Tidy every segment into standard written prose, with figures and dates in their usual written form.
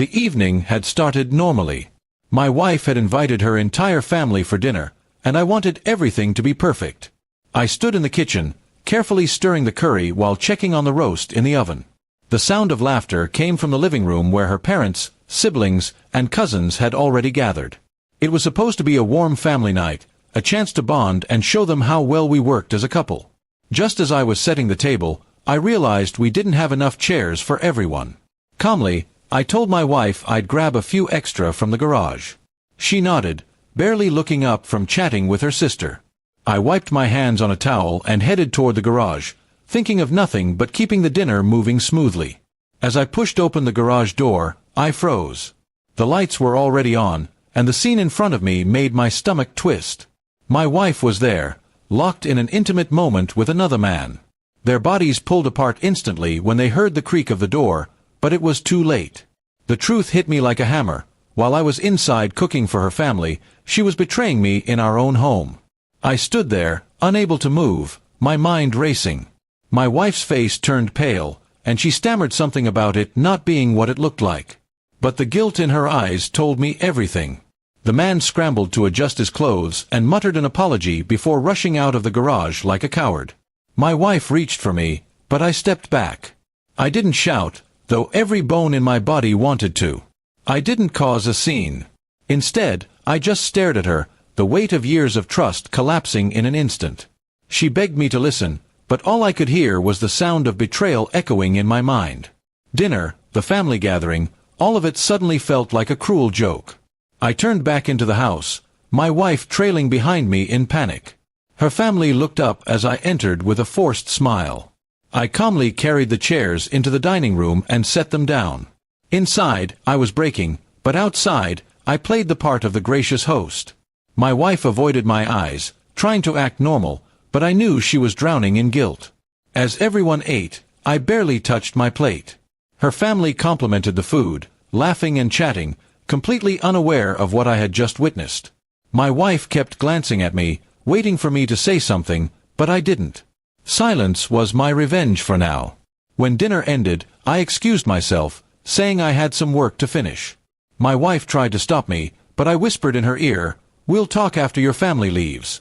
The evening had started normally. My wife had invited her entire family for dinner, and I wanted everything to be perfect. I stood in the kitchen, carefully stirring the curry while checking on the roast in the oven. The sound of laughter came from the living room where her parents, siblings, and cousins had already gathered. It was supposed to be a warm family night, a chance to bond and show them how well we worked as a couple. Just as I was setting the table, I realized we didn't have enough chairs for everyone. Calmly, I told my wife I'd grab a few extra from the garage. She nodded, barely looking up from chatting with her sister. I wiped my hands on a towel and headed toward the garage, thinking of nothing but keeping the dinner moving smoothly. As I pushed open the garage door, I froze. The lights were already on, and the scene in front of me made my stomach twist. My wife was there, locked in an intimate moment with another man. Their bodies pulled apart instantly when they heard the creak of the door, but it was too late. The truth hit me like a hammer. While I was inside cooking for her family, she was betraying me in our own home. I stood there, unable to move, my mind racing. My wife's face turned pale, and she stammered something about it not being what it looked like. But the guilt in her eyes told me everything. The man scrambled to adjust his clothes and muttered an apology before rushing out of the garage like a coward. My wife reached for me, but I stepped back. I didn't shout, though every bone in my body wanted to. I didn't cause a scene. Instead, I just stared at her, the weight of years of trust collapsing in an instant. She begged me to listen, but all I could hear was the sound of betrayal echoing in my mind. Dinner, the family gathering, all of it suddenly felt like a cruel joke. I turned back into the house, my wife trailing behind me in panic. Her family looked up as I entered with a forced smile. I calmly carried the chairs into the dining room and set them down. Inside, I was breaking, but outside, I played the part of the gracious host. My wife avoided my eyes, trying to act normal, but I knew she was drowning in guilt. As everyone ate, I barely touched my plate. Her family complimented the food, laughing and chatting, completely unaware of what I had just witnessed. My wife kept glancing at me, waiting for me to say something, but I didn't. Silence was my revenge for now. When dinner ended, I excused myself, saying I had some work to finish. My wife tried to stop me, but I whispered in her ear, "We'll talk after your family leaves."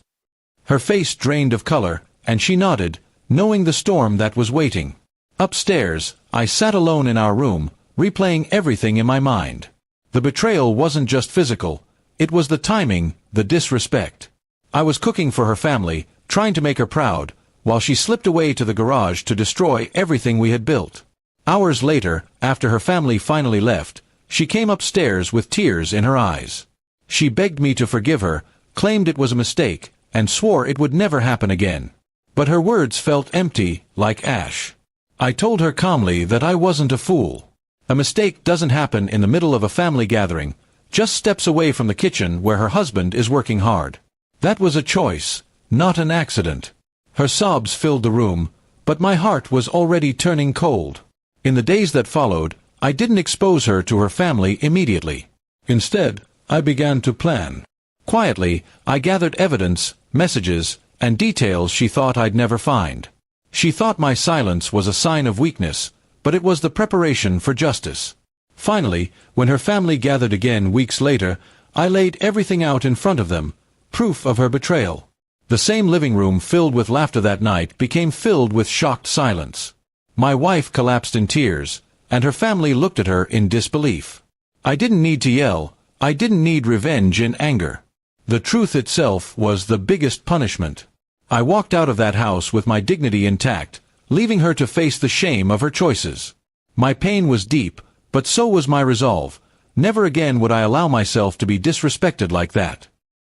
Her face drained of color, and she nodded, knowing the storm that was waiting. Upstairs, I sat alone in our room, replaying everything in my mind. The betrayal wasn't just physical, it was the timing, the disrespect. I was cooking for her family, trying to make her proud, while she slipped away to the garage to destroy everything we had built. Hours later, after her family finally left, she came upstairs with tears in her eyes. She begged me to forgive her, claimed it was a mistake, and swore it would never happen again. But her words felt empty, like ash. I told her calmly that I wasn't a fool. A mistake doesn't happen in the middle of a family gathering, just steps away from the kitchen where her husband is working hard. That was a choice, not an accident. Her sobs filled the room, but my heart was already turning cold. In the days that followed, I didn't expose her to her family immediately. Instead, I began to plan. Quietly, I gathered evidence, messages, and details she thought I'd never find. She thought my silence was a sign of weakness, but it was the preparation for justice. Finally, when her family gathered again weeks later, I laid everything out in front of them, proof of her betrayal. The same living room filled with laughter that night became filled with shocked silence. My wife collapsed in tears, and her family looked at her in disbelief. I didn't need to yell, I didn't need revenge in anger. The truth itself was the biggest punishment. I walked out of that house with my dignity intact, leaving her to face the shame of her choices. My pain was deep, but so was my resolve. Never again would I allow myself to be disrespected like that.